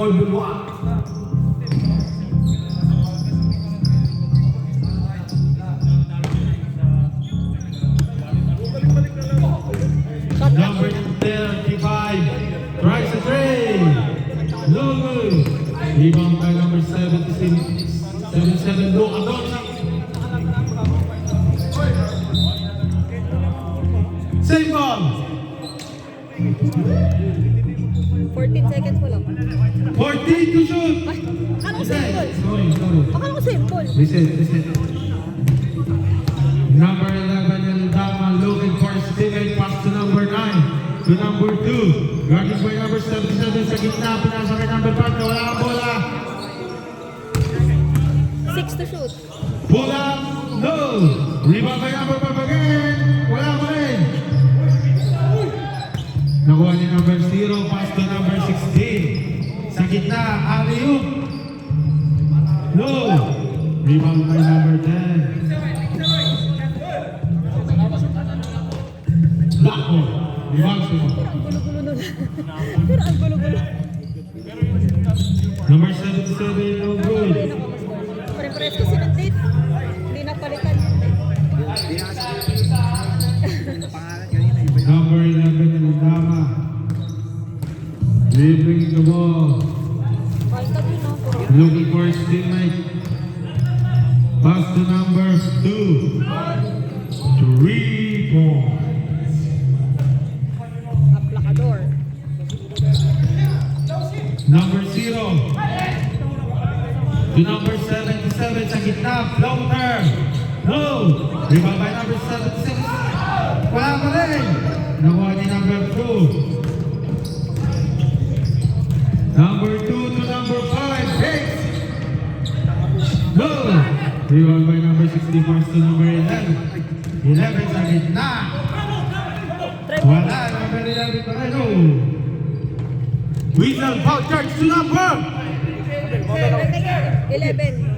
Boy Bulwak. Number 35, Trice a Trey. No good. Rebound by number 77, Luka Doncic. Same ball. 14 seconds mo lang. 14 to shoot. Ay, akala ko simple. Sorry. Akala ko simple. Reset. Number 11, Eldama looking for his teammate. Pass to number 9. To number 2. Guarded by number 77 sa gitna. Pinasa kay number 5 na wala ang bola. 6 to shoot. Pull up. No. Rebound by number 5 again. Wala pa rin. Nakuha ni number 0. Pass to number 16. Sa gitna. Alley-oop. No. Rebound by number 10. Blackboard. Rebound sila. Pero ang gulo-gulo. Number 77, no good. Pare-pares kasi ng date. Hindi napalitan. Number 11, Eldama. Dribbling the ball. Kahit tabi, no? Looking for his teammate. Pass to number 2. 3 points. Aplakador. Number 0. To number 77 sa gitna. Floater. No. Rebound by number 77. Wala pa rin. Nakuha ni number 2. Number 2 to number 5. Hicks. No. Rebound by number 64 to number 11. 11 sa gitna. Wala. Number 11 pa rin. No. Whistle. Foul charge to number 11.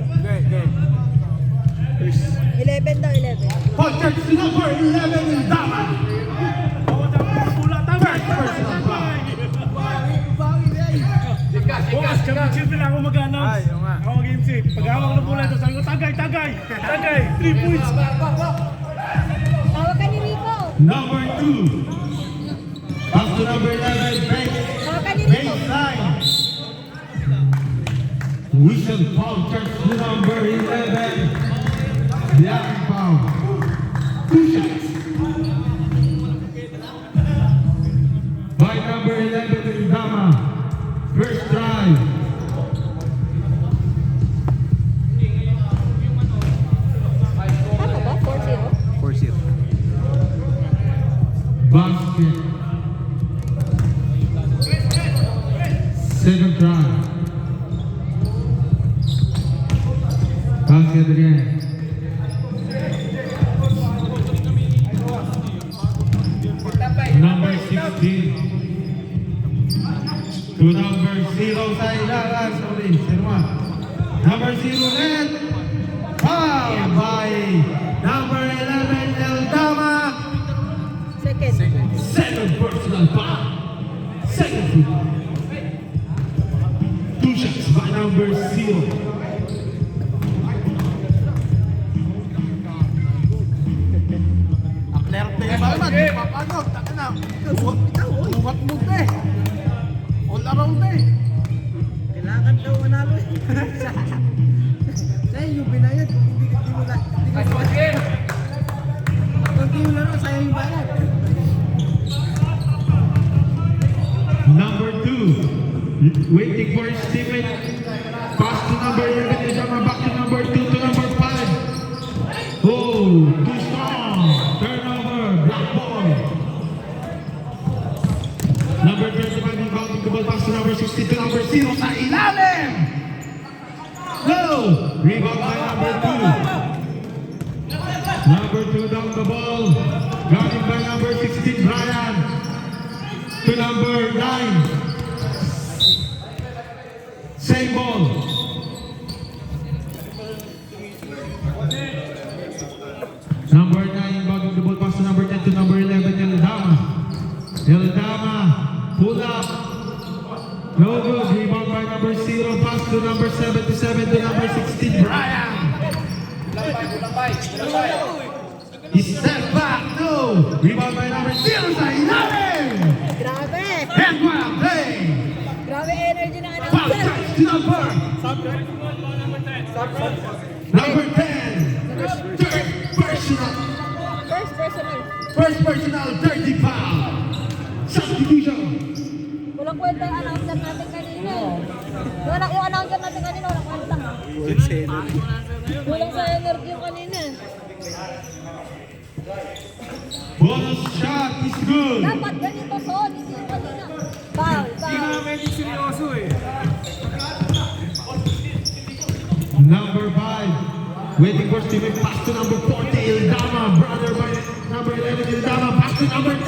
11 daw, 11. foul charge to number 11 Eldama. First personal foul. Boss, championship lang ako mag-announce. Ako mag-MC. Pag-hawak ng bola ito, sabi ko, tagay. 3 points. Tawag ka ni Rico. Number 2. Pass to number 11 Banks. Tawag ka ni Rico. Baseline. Whistle foul charge to number 11. Black foul. 2 shots. By number 11 Eldama. First drive. Tama ba? 4-0? Basket. Second drive. Basket again. Number 16. To number 0 sa ilalan. Sorry, Sirma. Number 0 net. Foul by number 11 Eldama. Second. Second personal foul. Second foul. 2 shots by number 0. Kailangan daw manalo eh. Sa'yo yung binayad, hindi mo lang. Hindi mo laro, sa'yo yung bayad. Number 2. Waiting for his teammate. Pass to number 11. Eldama back to number 2 to number 5. Oh, too strong. Turnover. Black ball. Number 25 inbounding the ball. Pass to number 16 to number 0 sa ilalim. No. Rebound by number 2. Number 2 down the ball. Guarded by number 16 Brian. To number 9. Same ball. Number 9 bago the ball pass to number 10 to number 11 Eldama. Pull up. No good. Rebound by number Step back, no! Rebound by number 0 sa ilalim! Grabe! And one play! Grabe energy ng Foul announcer. touch to number! Number 10! Third personal! First personal. First personal, dirty foul! Substitution! Walang kwenta yung announcer natin kanina. Yung announcer natin kanina, walang kwenta. Walang sa energy yung kanina. Bonus shot is good! Dapat ganito, Son. Hindi yung kanina. Foul, foul. Number 5, waiting for Steven, pass to number 40, Ildama, brother by number 11, Ildama, pass to number 10.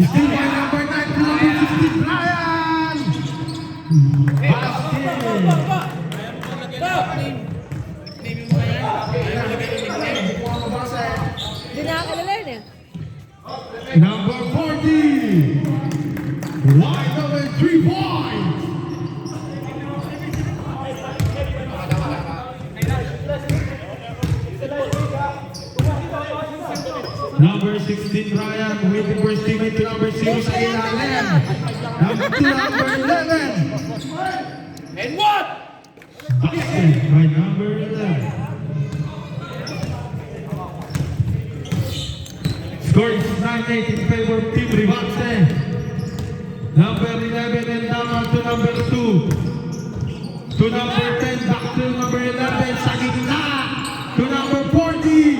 Still by number 9 to number 16, Brian. Basket. Hindi nakakalala yun eh. Number 40, wide open 3 points. Number 16, Brian, waiting for Steven to number 0 sa ilalim. To number 11. And what? Basket by number 11. Score is 9-8 in favor of Team Rivante. Number 11 and down to number 2. To number 10, back to number 11, sa gitna. To number 40.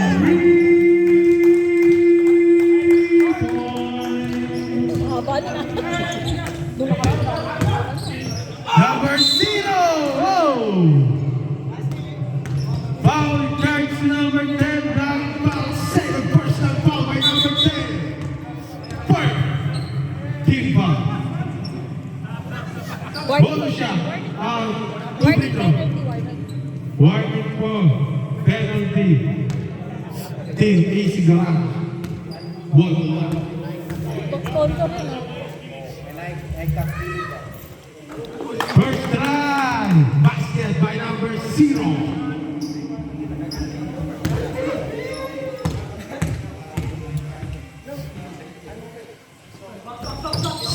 3 points. Haba na. Doon na Number 0. Oh. Foul charge to number 10. Back foul. Second personal foul by number 10. Fourth. Team foul. Bonus shot. Warning penalty, warning. Warning po. Penalty. Team AC Garage. Ball. Sponsor yun ah. First try. Basket by number 0.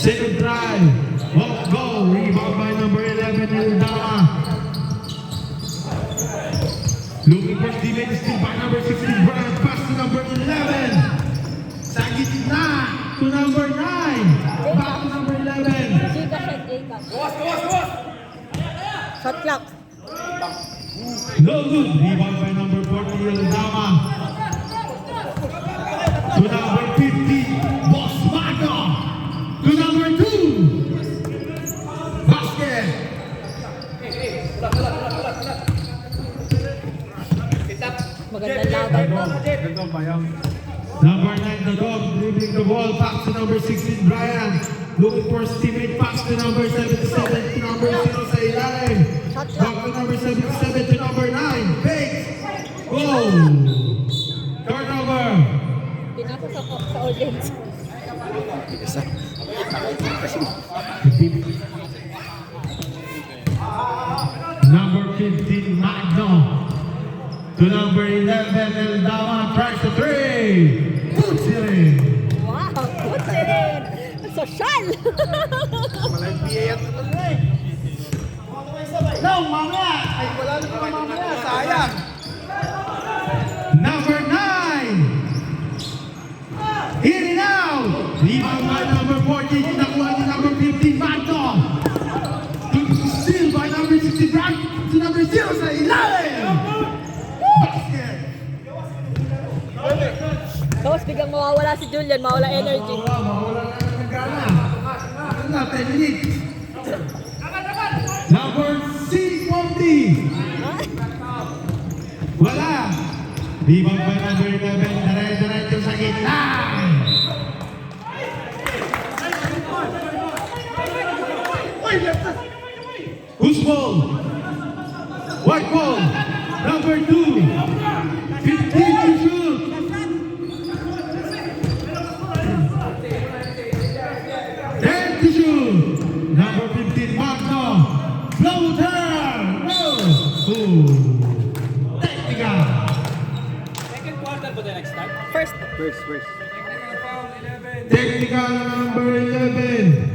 Second try. Off goal. Rebound by number 11, Ildama. Looking for Steven. Still by number 16, Brian. Pass to number 11. Sa gitna. To number 9. Back to number 11. Jika shot, Jika. Shot clock. No good. Rebound by number 40, Ildama. To number 50, Boss Mago. To number 2, Basket. Magandang laban mo. Number 9, the dog, dribbling the ball. Pass to number 16, Brian. Looking for his teammate. Pass to number 77 to number 0 sa ilalim. Back to number 77 to number 9. Fake. Goal. Turnover. Pinasa sa audience. Number 15, Magno. To number 11, Eldama tries to 3. Puts it in. Wow, putsi rin. Sosyal. No, mamaya! Ay, wala na naman mamaya. Sayang! Number 9. Hit it out. Rebound by number 14. Nakuha ni number 15, Magno. Still by number 60, back to number 0 sa ilalim. Basket. Tapos biglang mawawala si Julian, mawala energy. Mawala na ng gana. Ano na, 10 minutes. Number 640. Wala. Rebound by number 11. Dire-diretso sa gitna. Who's ball? White ball. Number 2. 15 to shoot. 10 to shoot. Number 15, Magno. Floater. No. Oh. Technical. Second quarter ba tayo nag-start? First. Technical number 11.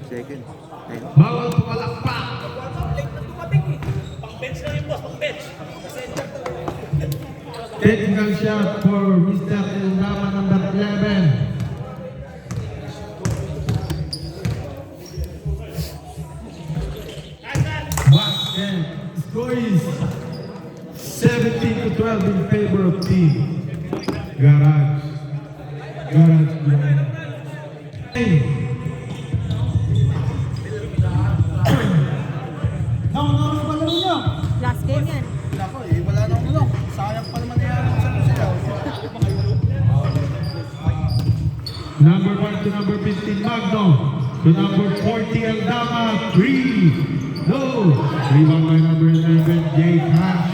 Second. Bawal pumalakpak. Pang-bench lang yung boss, pang-bench. Technical shot for Mr. Eldama number 11. Basket. Score is 17-12 in favor of team Garage. Hey. Last game yan. Ako eh, wala nang ulong. Sayang pa naman yan sa siya. Number 1 to number 15 Magno. To number 40 Eldama. 3. No. Rebound by number 11 Jay Cash.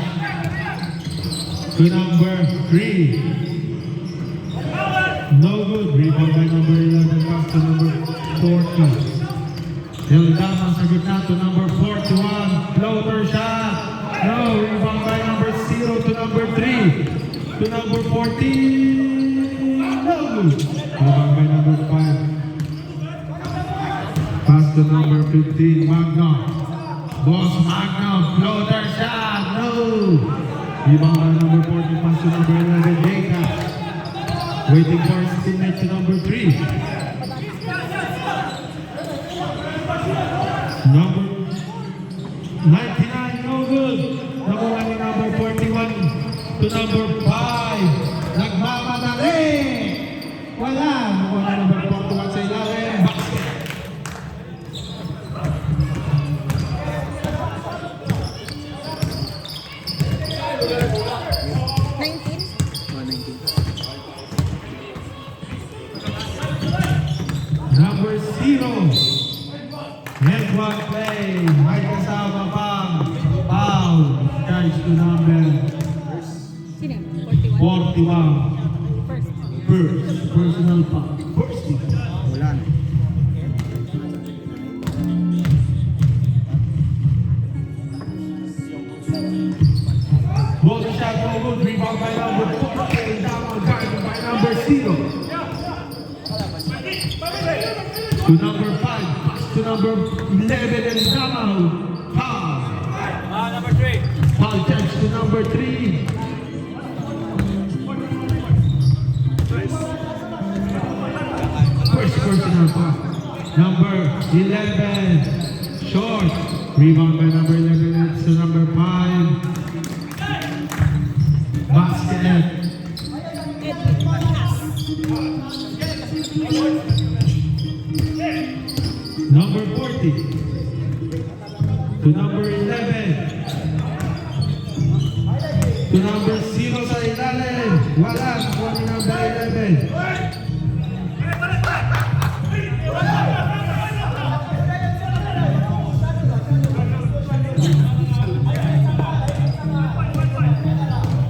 To number 3. No good. Rebound by number 11 pass to number 40. Eldama sa gitna to number 41. Floater shot. No. Rebound by number 0 to number 3. To number 14. No good. Rebound by number 5. Pass to number 15. Magno. Boss Magno. Floater shot. No. Rebound by number 40. Pass to number 11. Jaka. Waiting for his teammate to number 3. Number 99, no good. Number 1 and number 41 to number 5. Nagmamadali. Wala. Nakuha na number 41 sa ilalim. Basket. Number 0. Net one play. May kasama pang foul. Charge to number Sino yan? 41? 41. First. Personal foul. First one. Wala na. Ball shot no good. Rebound by number 40. Down guarded by number 0. To number 5. Pass to number 11 and Damaho. Foul. Number 3. Foul charge to number 3. First personal foul. Number 11. Short. Rebound by number 11. It's to number 5. Basket. Number 40. To number 11. To number 0 sa ilalim. Wala. Nakuha ni number 11.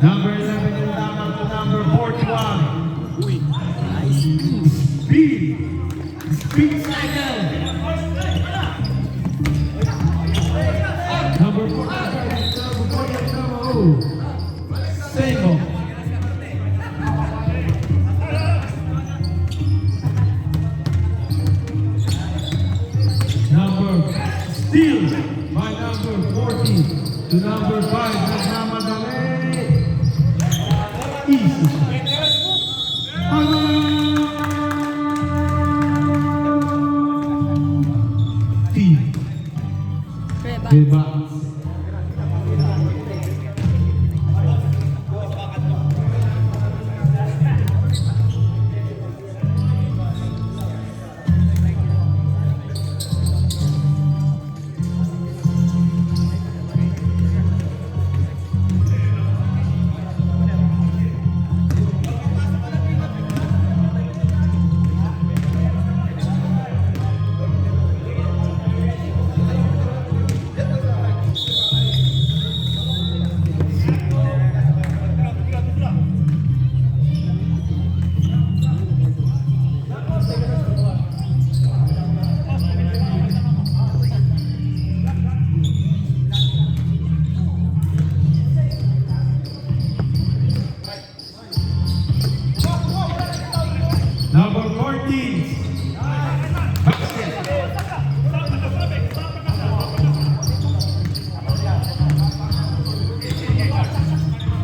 Number 11 yung tama to number 41. Uy, nice. Speed. Speed cycle. Number 45. Number 48. Oh. Sable. Number steal by number 40 to number 5. Nagmamadali. Easy. Team. Reba. Diba?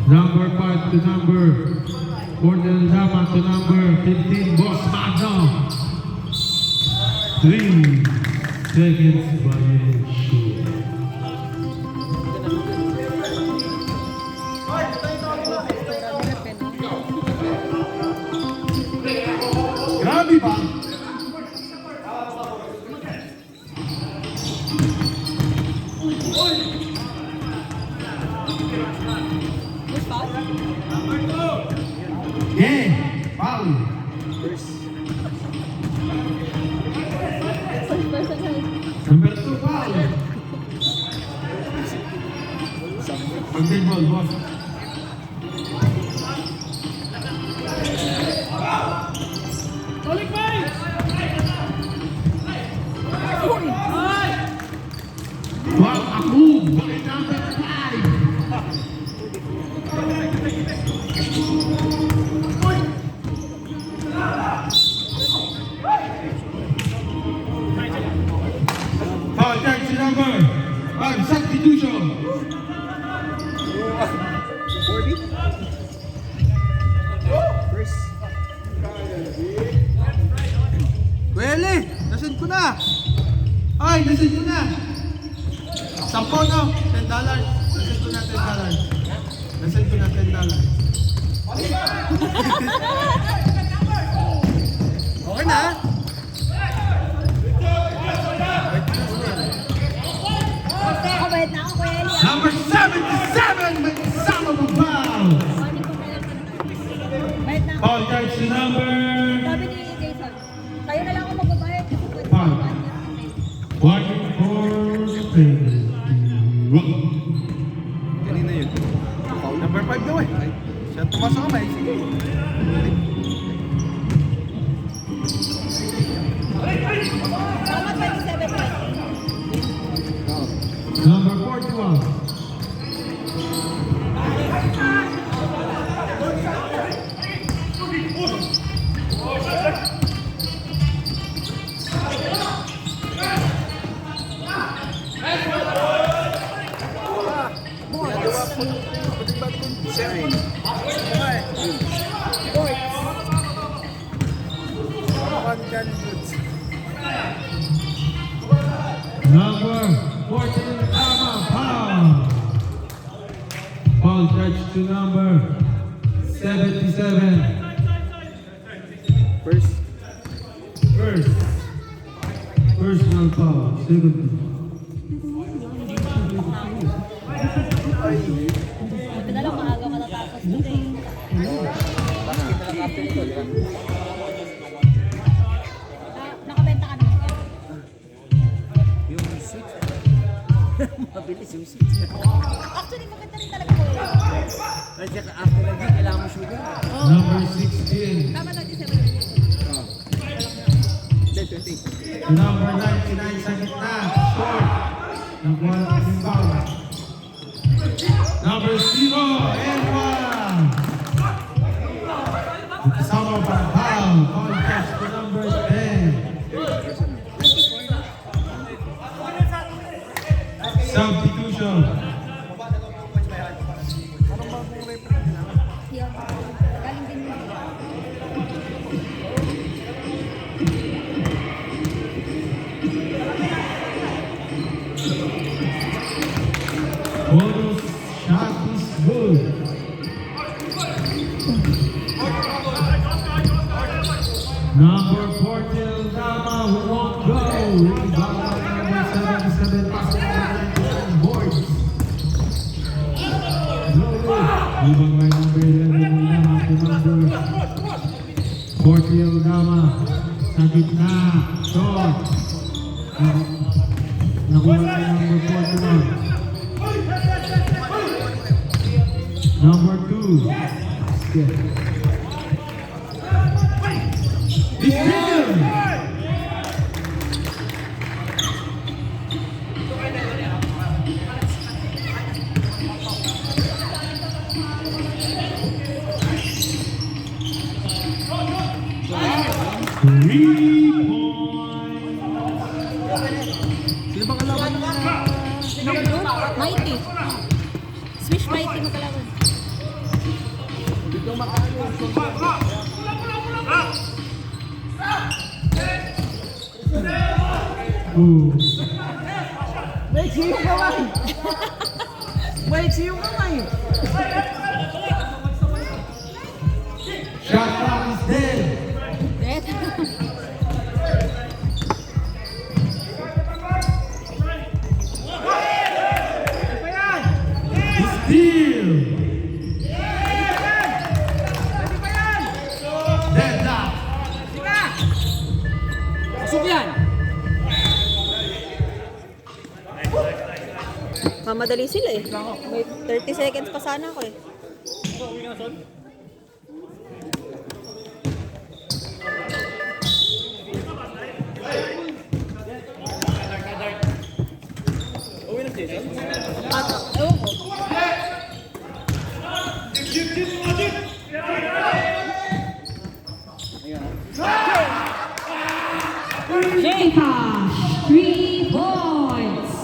Number 5 to number 14 Dama to number 15 Boss Magno. 3 seconds violation. Grabe ba? Miss Paul? Yeah, foul. First person na Number 2 foul. Pag-dead ball, boss. Balik ba? Wow, ako! Bakit number 5? Foul charge to number 5, substitution. Wele, nasin ko na. Ay, nasin ko na. 10 no? $10. Nasin ko na $10. Nasin ko na $10. Okay na. Ako, bayad na ako, Kuya Eli. Number 77, may kasama mo foul. Morning ko, Kuya Eli. Bayad na ako. Foul charge to number Sabi ni Jason, kayo na lang ako magbabayad kasi pwede Five. ko 1 Kanina yun. Number 5 daw eh. Siya tumas sa kamay. Sige. Tama, 27 right? Number 41. Number 14, Tama, foul. Foul charge to number 77. First. Personal foul, second. Buti na lang maaga ka natapos today. Nakabenta ka naman. Yung seat. Mabilis yung seat. Actually, maganda rin talaga ko. Kasi after lagi, kailangan mo shooting. Number 16. Tama na, 27. Number 99 sa gitna. Short. Nakuha na yung foul. Number 0 and 1. Kasama pa foul. Foul catch to number 10. Substitution. Yan. Galing din mo. Bonus shot is good. Number 14, Dama, who won't go. Rebound number 77, passing over boards. No good. Rebound by number 11, Dama to number 14, Dama. Sa gitna, short. Nakuha na number 41. Number 2. Yeah. It's good. Sino ba kalaban mo? Mighty. Swish Mighty mo kalaban. Yung makakayo. Wait, siyong kamay! Wait, siyong kamay! Shot clock is dead. Dead. Steal. Deadlock. Pasok yan! Mamadali sila eh. May 30 seconds pa sana ako eh. Ewan ko. J-Cash, 3 points.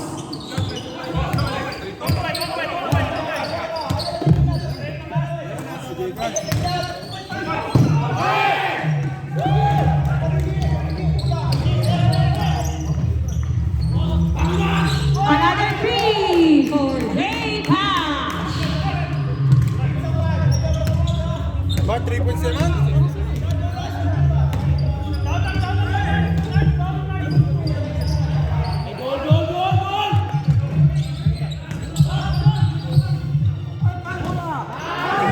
Another 3 for J-Cash. Ba, 3 points naman?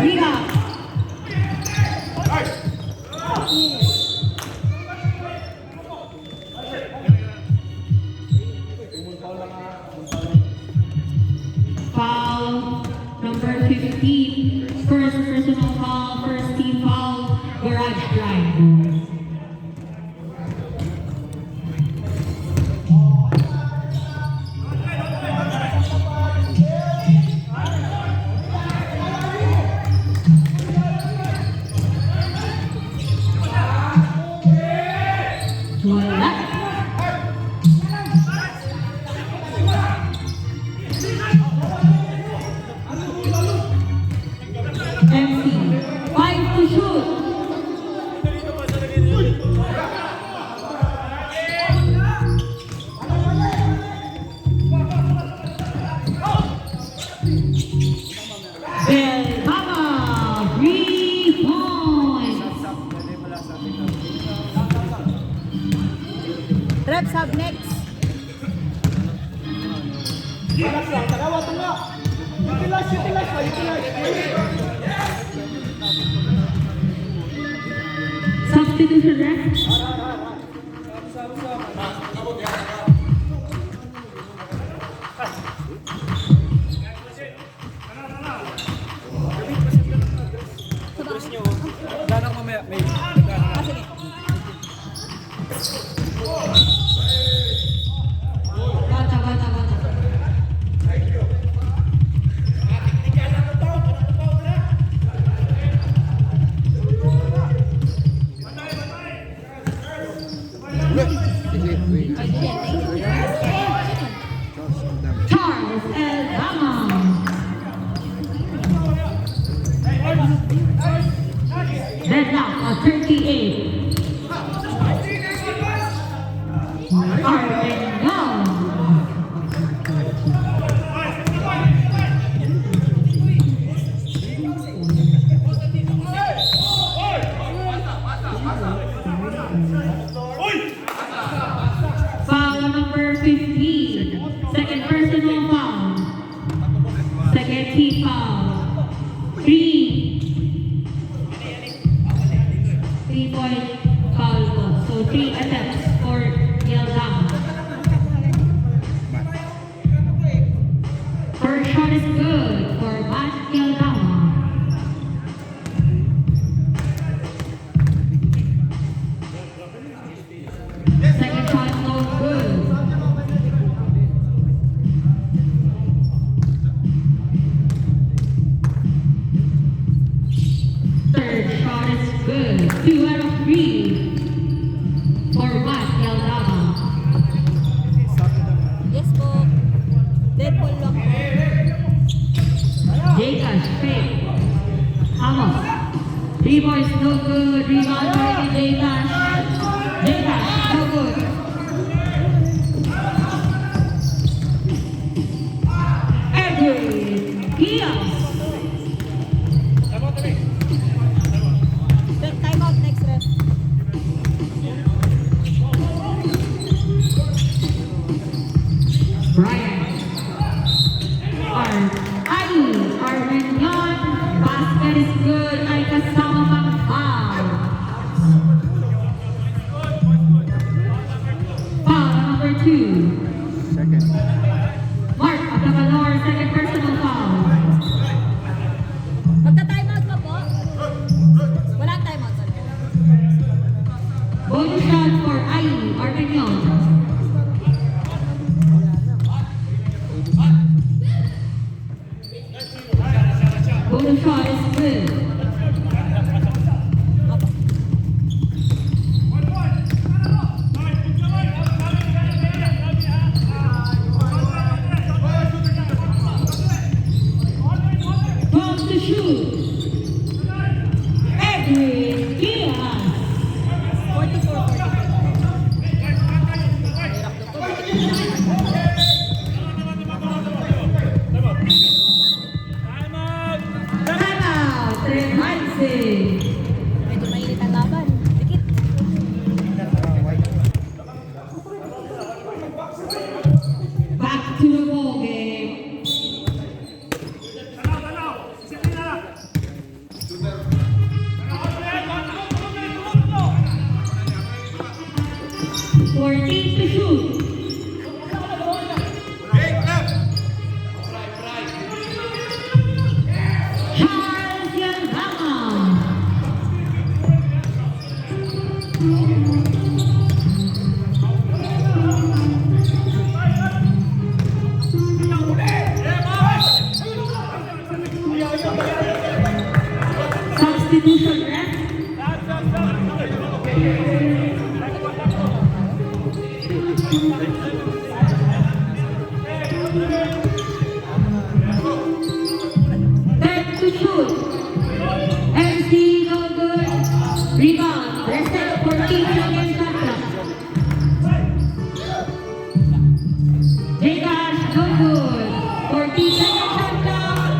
Riga. Foul number 15. First personal foul, first team foul, garage drive. Wala. MC, 5 to shoot. Belmama, 3 points. Reps up next. Substitution ref. Ah, sige. Bata, bata, bata. Charles L. Gama. Deadlock, 38. Arvin Young. Foul number 15. Second personal foul. Second team foul. 3. 3-point foul po. So 3 attempts for Yeldama. First shot is good for Matt Yeldama. Second shot no good. 3 points, no good. Rebound by J-Cash. J-Cash, no good. Edwin Diaz. Time out, next ref. Brian. Armenian. Basket is good. Ay kasama pang foul. Foul number 2. Second. Mark Abdavalor, second personal foul. Magta-time out ka po? Walang time out, sir. Bonus shot for Armenian. Bonus shot is good. Twelve to shoot. Edwin Diaz. 44. Timeout. Tremansing. Medyo mainit ang laban. Dikit. Back to the ball game. Fourteen to shoot. Charles Yangama. Substitution ref. Back to shoot. MC no good. Rebound. Reset 14 seconds shot clock. J-Cash no good. 14 seconds shot clock.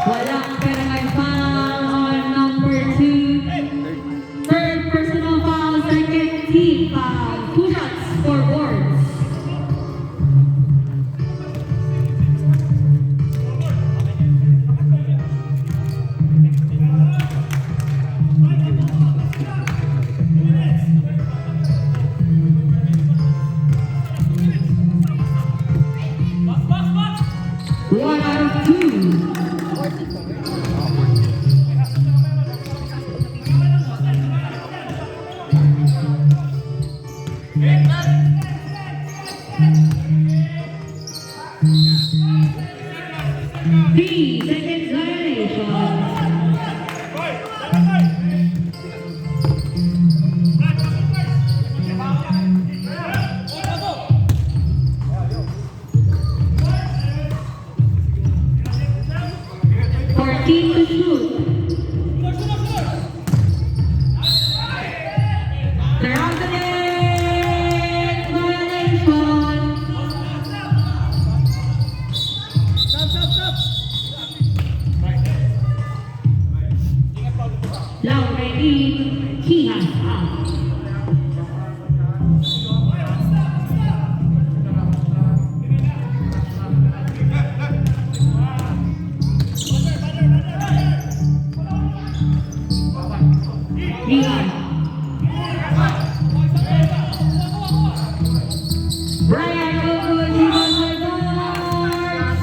Walang penalty foul on number 2. Third personal foul, second team foul. 2 shots for boards. One out of 2. Three seconds violation. Fourteen to shoot. They're on the net. Violation. Laureline Kihas out. Rebound. Brian Oakwood, rebound by Dars.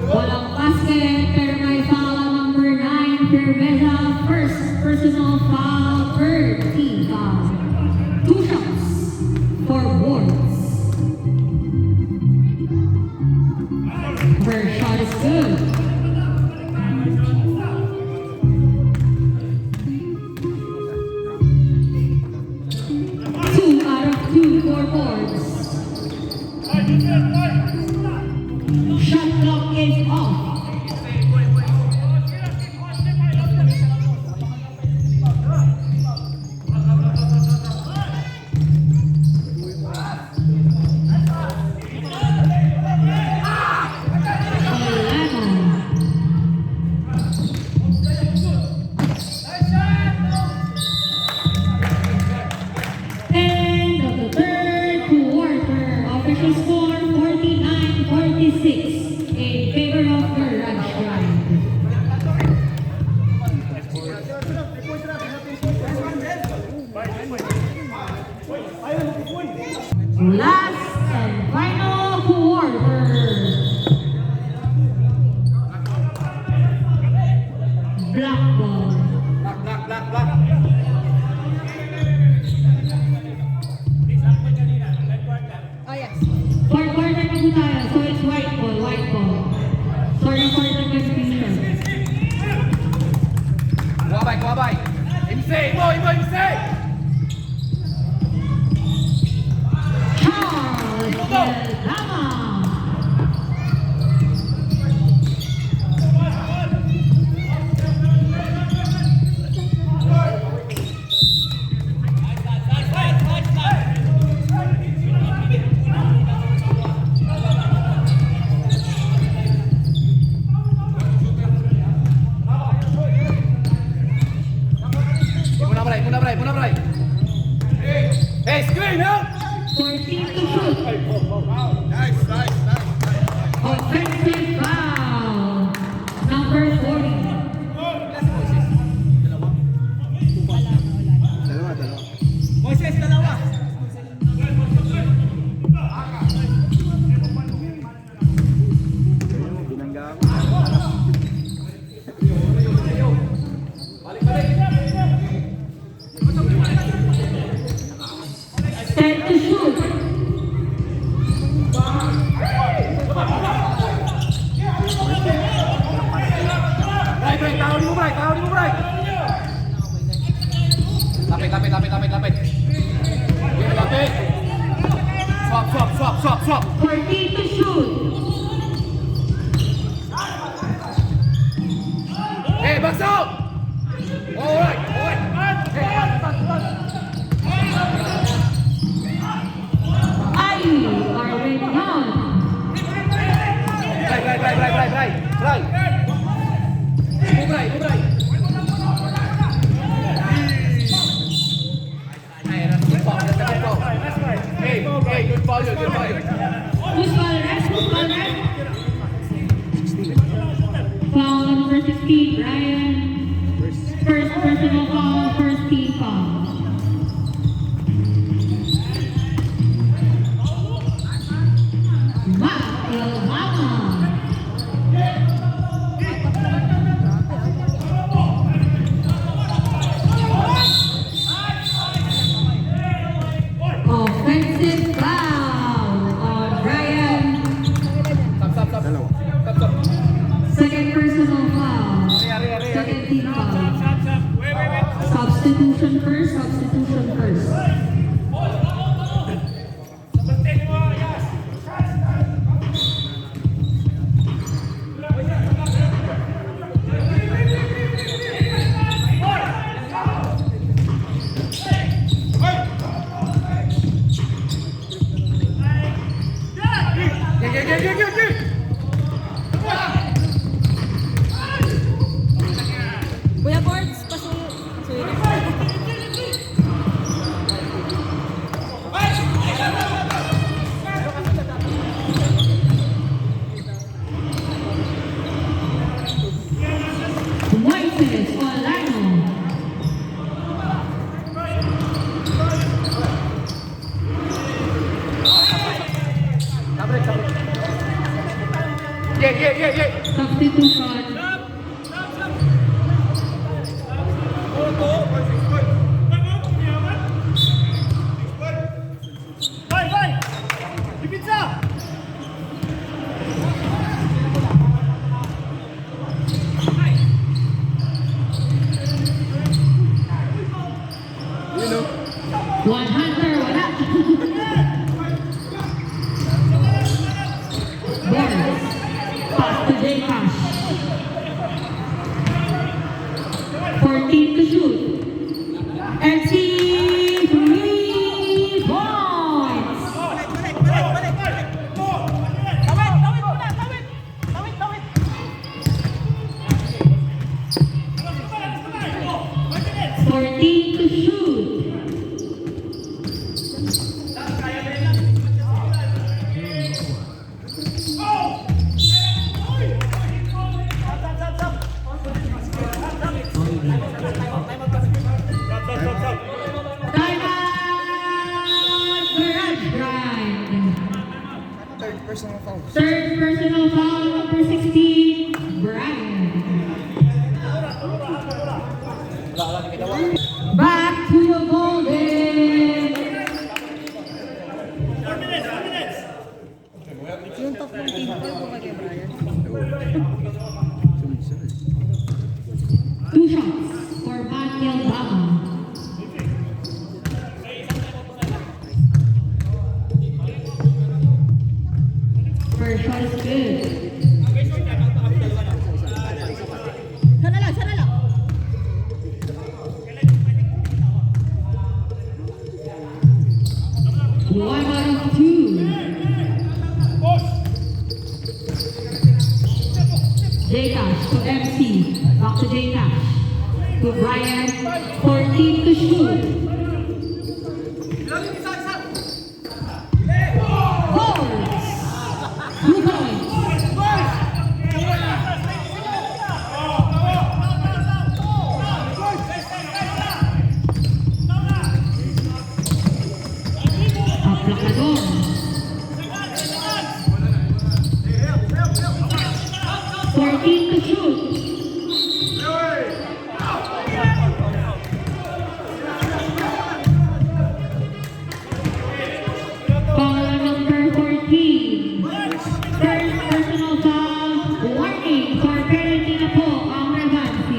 Walang basket, pero may foul on number 9, Perveza. First personal foul, third team foul. 2 shots for boards. First shot is good. Two out of 2 for boards. Shot clock is off. Tahawin mo, Bray! Tahawin mo, Bray! Lapit! Sige, lapit! Swap! 14 to shoot. Hey, Bagso! Alright! IU are winning on. Bray! Mo, Bray! Hey, good ball yun, good ball yun. Who's ball rest? Foul number 16, Ryan. First personal foul, first team foul. Ilhama. Offensive foul on Ryan. Stop. Second personal foul. Second team foul. Substitution first. Kuya Boards, pasuyin na. Moises Olano. Yeah. Substitution. One hunter, wala. Boris. Pass to Jcash. 14 to shoot. MC 3 points. Fourteen to shoot. Timeout, Garage Grind. Third personal foul, number 16, Brian. Back to the Golden. Yung top ng team ko, yung kay Brian. Two shots for Matthew Bama. First shot is good. Sana lang. One out of two. Jcash to MC. Back to Jcash. To Brian. 14 to shoot. Boards. 2 points. Aplacador. 14 to shoot. Foul number 14. First personal foul. Warning for penalty na po ang Revansi.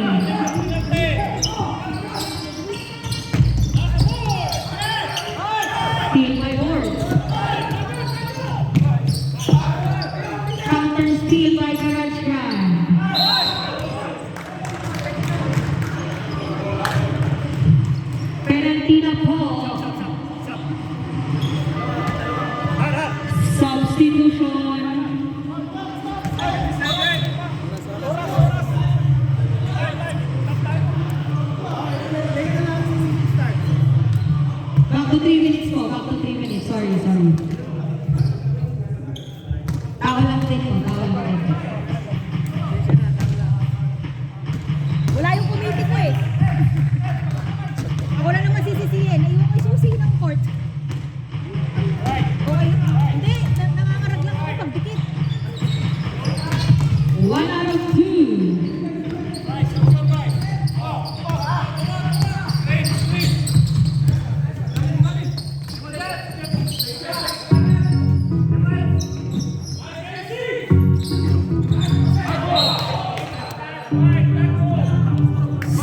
1 out of 2.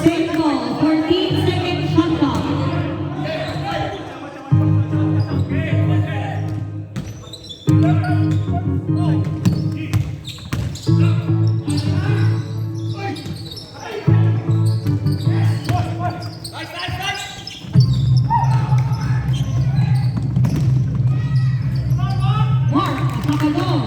Same ball, 14-second shot clock. Mark Pacador.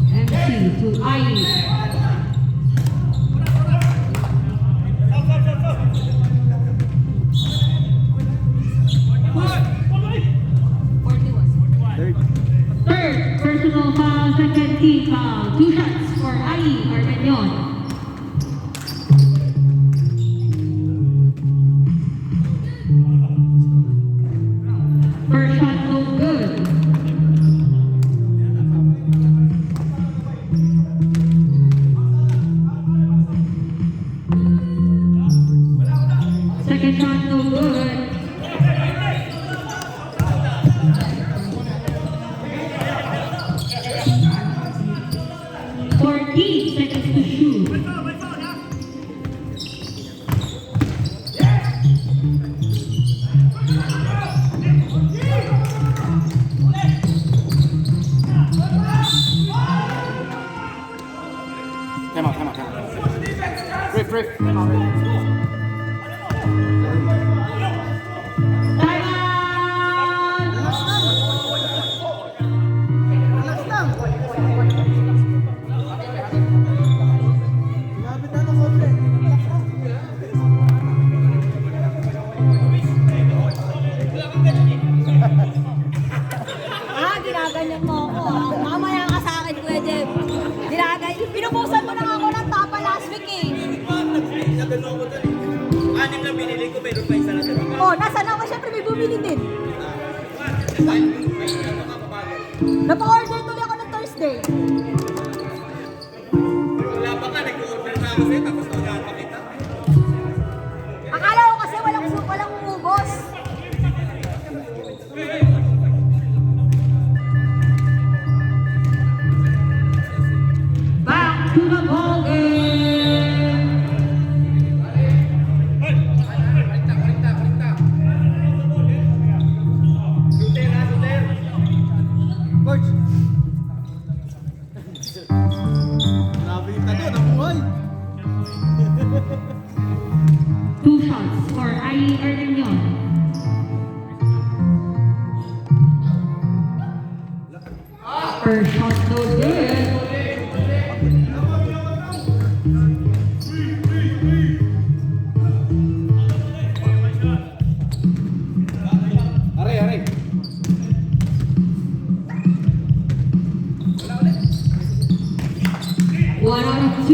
MC to IE. Third personal foul, second team foul. 2 shots for IE Armenion. First shot no good. Second shot no good. Seconds to shoot. Come on. Riff. Come on, Relax lang. Lapit na ng konti. Relax lang. Ginaganyan mo ako ah. Mamaya ka sa akin, Kuya Jeff. Ginaganyan. Pinubusan mo na ako ng tapa last week eh. Anim na binili ko, pero pa isa na dalawa. Oh, nasa na ako. Siyempre may bumili din. Napa-order tuloy ako ng Thursday. Wala pa ka, nag-order na ako sa'yo, tapos wala pa kita. Akala ko kasi walang umubos. Back to the ball game. Coach. Grabe yung talo, nabuhay. 2 shots for IE Armenion. First shot no good. Are. 1 out of 2.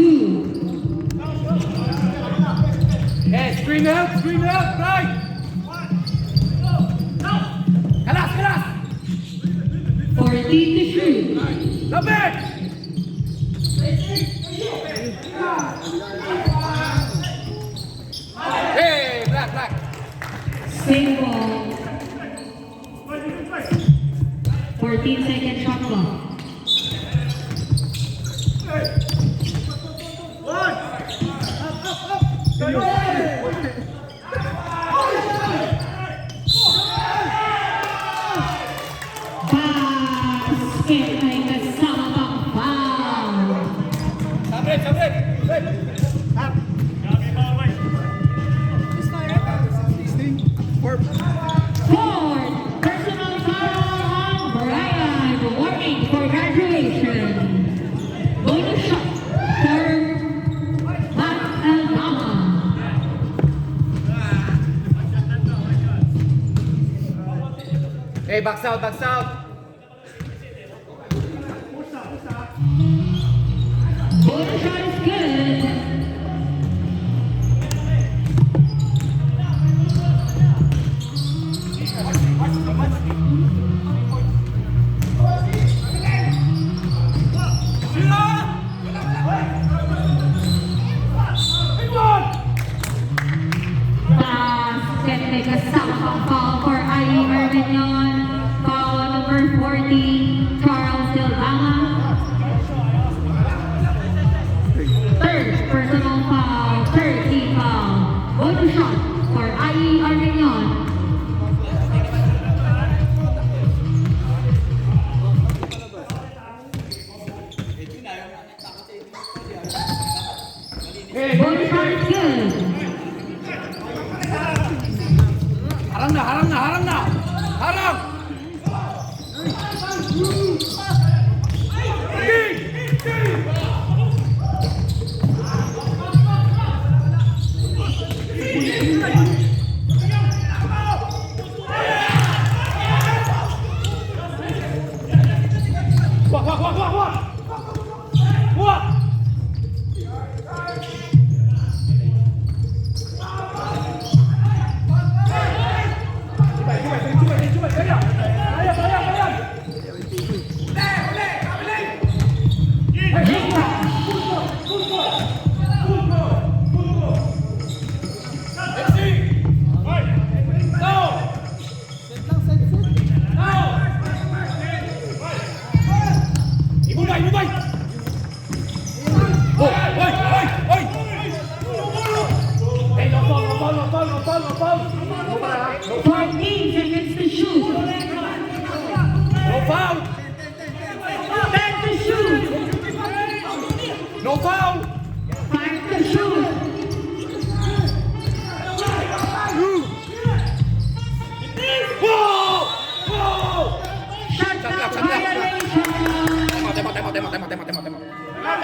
Hey, screen out, right! Kalas! 14 to shoot. Lapit! Hey, black! Same ball. 14-second shot clock. Basket ay kasama pang foul. Sabret! Fourth personal foul on Brian. Warning for graduation. Bonus shot for Matt Aldama. Hey, backs out! Bonus shot is good.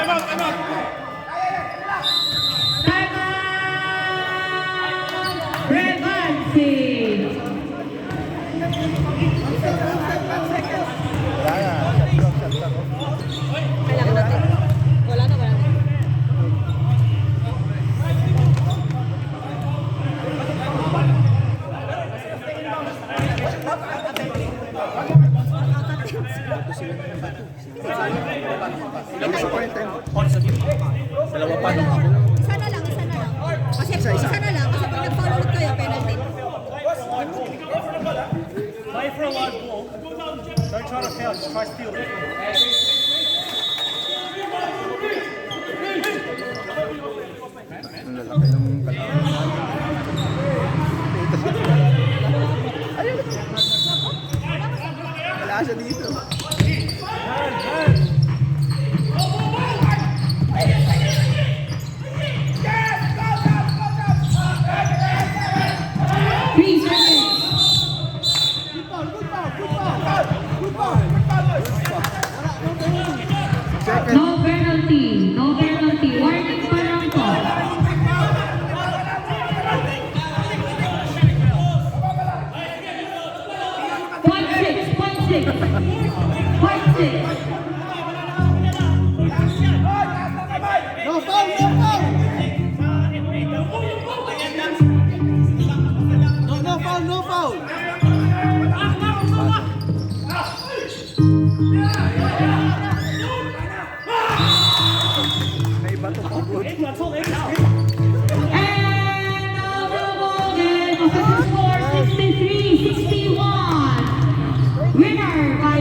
Time out! Revansi! Kailangan natin. Wala na. Isa na lang. Kasi isa na lang. Kasi pag nag-foul ulit kayo, penalty. Play for a wide ball. Don't try to foul, just try steal. Ang lalaki ng kalaban. Wala siya dito.